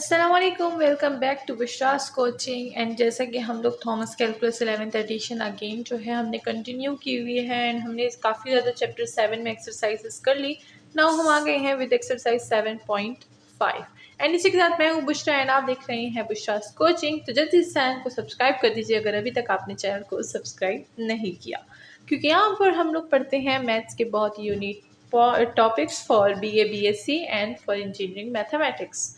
अस्सलामुअलैकुम, welcome back to Bushra's coaching. And जैसा कि हम लोग Thomas calculus 11th addition again जो है हमने कंटिन्यू की हुई है एंड हमने काफ़ी ज़्यादा चैप्टर 7 में एक्सरसाइजेस कर ली। नाउ हम आ गए हैं विद एक्सरसाइज 7.5 एंड इसी के साथ मैं हूँ बुशरा एंड आप देख रहे हैं बुशरास कोचिंग। तो जल्दी से चैनल को सब्सक्राइब कर दीजिए अगर अभी तक आपने चैनल को सब्सक्राइब नहीं किया, क्योंकि यहाँ पर हम लोग पढ़ते हैं मैथ्स के बहुत unique topics for BA BSc and for engineering mathematics.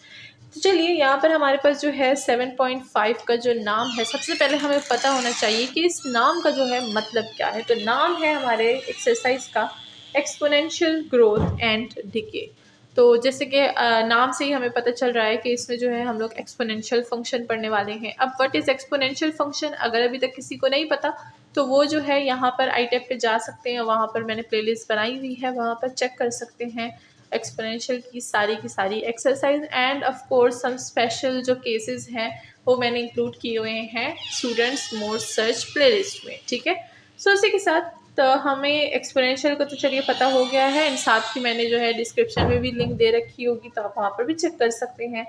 तो चलिए यहाँ पर हमारे पास जो है 7.5 का जो नाम है, सबसे पहले हमें पता होना चाहिए कि इस नाम का जो है मतलब क्या है। तो नाम है हमारे एक्सरसाइज का एक्सपोनेंशियल ग्रोथ एंड डिके। तो जैसे कि नाम से ही हमें पता चल रहा है कि इसमें जो है हम लोग एक्सपोनेंशियल फंक्शन पढ़ने वाले हैं। अब व्हाट इज़ एक्सपोनेंशियल फंक्शन, अगर अभी तक किसी को नहीं पता तो वो जो है यहाँ पर iTab पे जा सकते हैं, वहाँ पर मैंने प्लेलिस्ट बनाई हुई है, वहाँ पर चेक कर सकते हैं एक्सपोनेंशियल की सारी exercise and of course some special जो केसेस हैं वो मैंने इंक्लूड किए हुए हैं स्टूडेंट्स मोर सर्च प्लेलिस्ट में। ठीक है, सो इसी के साथ तो हमें एक्सपोनेंशियल का तो चलिए पता हो गया है एंड साथ ही मैंने जो है डिस्क्रिप्शन में भी लिंक दे रखी होगी, तो आप वहाँ पर भी चेक कर सकते हैं।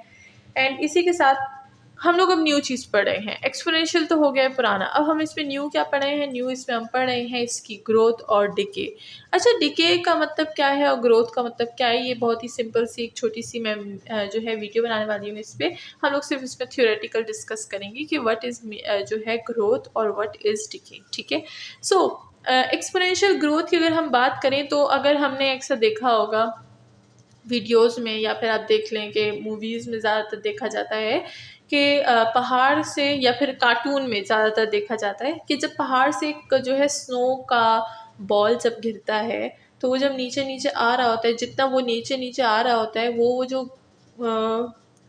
एंड इसी के साथ हम लोग अब न्यू चीज़ पढ़ रहे हैं। एक्सपोनेंशियल तो हो गया है पुराना, अब हम इसमें न्यू क्या पढ़ रहे हैं? न्यू इसमें हम पढ़ रहे हैं इसकी ग्रोथ और डिके। अच्छा, डिके का मतलब क्या है और ग्रोथ का मतलब क्या है? ये बहुत ही सिंपल सी एक छोटी सी मैं जो है वीडियो बनाने वाली हूँ। इस पर हम लोग सिर्फ इसमें थ्योरेटिकल डिस्कस करेंगे कि व्हाट इज़ जो है ग्रोथ और व्हाट इज़ डिके। ठीक है, सो एक्सपोनेंशियल ग्रोथ की अगर हम बात करें तो अगर हमने अक्सर देखा होगा वीडियोस में या फिर आप देख लें कि मूवीज़ में ज़्यादातर देखा जाता है कि पहाड़ से या फिर कार्टून में ज़्यादातर देखा जाता है कि जब पहाड़ से एक जो है स्नो का बॉल जब गिरता है तो वो जब नीचे नीचे आ रहा होता है, जितना वो नीचे नीचे आ रहा होता है वो जो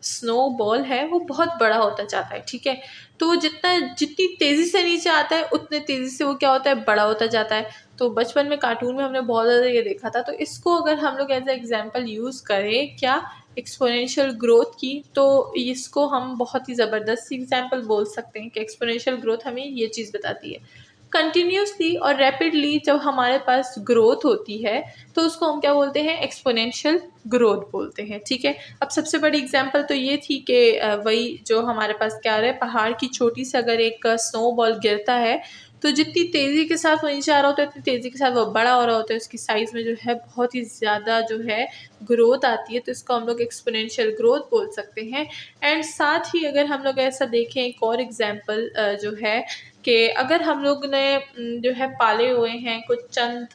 स्नो बॉल है वो बहुत बड़ा होता जाता है। ठीक है, तो जितनी तेज़ी से नीचे आता है उतने तेज़ी से वो क्या होता है, बड़ा होता जाता है। तो बचपन में कार्टून में हमने बहुत ज़्यादा ये देखा था। तो इसको अगर हम लोग एज ए एग्जाम्पल यूज़ करें क्या एक्सपोनेंशियल ग्रोथ की, तो इसको हम बहुत ही ज़बरदस्त एग्जाम्पल बोल सकते हैं कि एक्सपोनेंशियल ग्रोथ हमें ये चीज़ बताती है। कंटिन्यूसली और रैपिडली जब हमारे पास ग्रोथ होती है तो उसको हम क्या बोलते हैं? एक्सपोनेंशियल ग्रोथ बोलते हैं। ठीक है, अब सबसे बड़ी एग्जांपल तो ये थी कि वही जो हमारे पास क्या है, पहाड़ की चोटी से अगर एक स्नो बॉल गिरता है तो जितनी तेज़ी के साथ वो नीचे आ रहा होता है उतनी तेज़ी के साथ वो बड़ा हो रहा होता है, उसकी साइज़ में जो है बहुत ही ज़्यादा जो है ग्रोथ आती है। तो इसको हम लोग एक्सपोनेंशियल ग्रोथ बोल सकते हैं। एंड साथ ही अगर हम लोग ऐसा देखें एक और एग्जांपल जो है कि अगर हम लोग ने जो है पाले हुए हैं कुछ चंद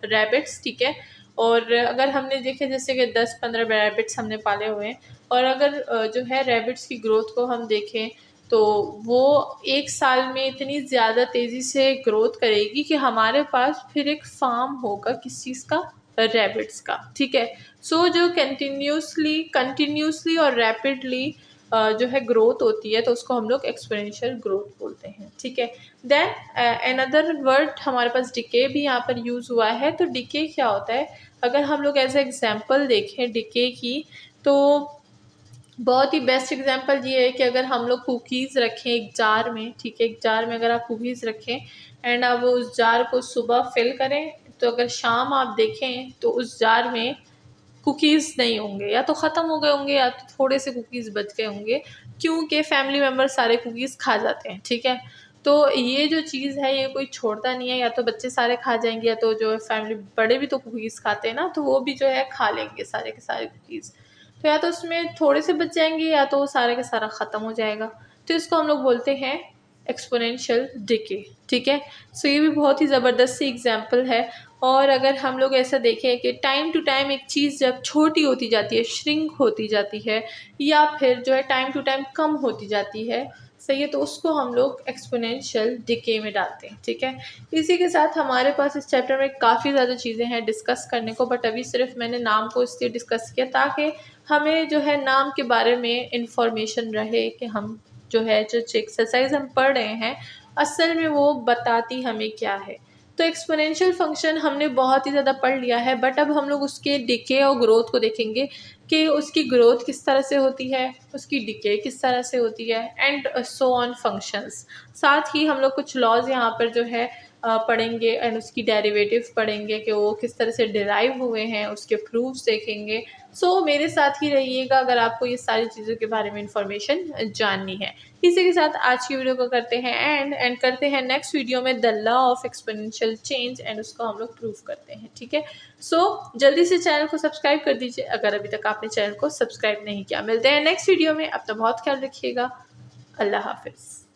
रैबिट्स, ठीक है, और अगर हमने देखे जैसे कि 10-15 रैबिट्स हमने पाले हुए हैं और अगर जो है रैबिट्स की ग्रोथ को हम देखें तो वो एक साल में इतनी ज़्यादा तेज़ी से ग्रोथ करेगी कि हमारे पास फिर एक फार्म होगा किस चीज़ का? रैबिट्स का। ठीक है, सो जो कंटिन्यूसली और रैपिडली जो है ग्रोथ होती है तो उसको हम लोग एक्सपोनेंशियल ग्रोथ बोलते हैं। ठीक है, देन अनदर वर्ड हमारे पास डिके भी यहाँ पर यूज़ हुआ है। तो डिके क्या होता है? अगर हम लोग एज एग्जांपल देखें डिके की तो बहुत ही बेस्ट एग्जांपल ये है कि अगर हम लोग कुकीज़ रखें एक जार में, ठीक है, एक जार में अगर आप कुकीज़ रखें एंड आप उस जार को सुबह फिल करें तो अगर शाम आप देखें तो उस जार में कुकीज़ नहीं होंगे, या तो ख़त्म हो गए होंगे या तो थोड़े से कुकीज़ बच गए होंगे, क्योंकि फैमिली मेम्बर सारे कुकीज़ खा जाते हैं। ठीक है, तो ये जो चीज़ है ये कोई छोड़ता नहीं है, या तो बच्चे सारे खा जाएंगे या तो जो है फैमिली बड़े भी तो कुकीज़ खाते हैं ना, तो वो भी जो है खा लेंगे सारे के सारे कुकीज़। तो या तो उसमें थोड़े से बच जाएंगे या तो वो सारे का सारा ख़त्म हो जाएगा। तो इसको हम लोग बोलते हैं एक्सपोनेंशियल डिके। ठीक है, सो ये भी बहुत ही ज़बरदस्त सी एग्जांपल है। और अगर हम लोग ऐसा देखें कि टाइम टू टाइम एक चीज़ जब छोटी होती जाती है, श्रिंक होती जाती है, या फिर जो है टाइम टू टाइम कम होती जाती है, सही है, तो उसको हम लोग एक्सपोनेंशियल डिके में डालते हैं। ठीक है, इसी के साथ हमारे पास इस चैप्टर में काफ़ी ज़्यादा चीज़ें हैं डिस्कस करने को, बट अभी सिर्फ मैंने नाम को इसलिए डिस्कस किया ताकि हमें जो है नाम के बारे में इंफॉर्मेशन रहे कि हम जो है जो एक्सरसाइज हम पढ़ रहे हैं असल में वो बताती हमें क्या है। तो एक्सपोनेंशियल फंक्शन हमने बहुत ही ज़्यादा पढ़ लिया है, बट अब हम लोग उसके डिके और ग्रोथ को देखेंगे कि उसकी ग्रोथ किस तरह से होती है, उसकी डिके किस तरह से होती है, एंड सो ऑन फंक्शंस। साथ ही हम लोग कुछ लॉज यहाँ पर जो है पढ़ेंगे एंड उसकी डेरिवेटिव पढ़ेंगे कि वो किस तरह से डिराइव हुए हैं, उसके प्रूफ्स देखेंगे। सो मेरे साथ ही रहिएगा अगर आपको ये सारी चीज़ों के बारे में इंफॉर्मेशन जाननी है। इसी के साथ आज की वीडियो को करते हैं एंड करते हैं नेक्स्ट वीडियो में the law of exponential change and उसको हम लोग प्रूव करते हैं, ठीक है। सो जल्दी से चैनल को सब्सक्राइब कर दीजिए अगर अभी तक आपने चैनल को सब्सक्राइब नहीं किया। मिलते हैं नेक्स्ट वीडियो में, अब तो बहुत ख्याल रखिएगा। अल्लाह हाफिज़।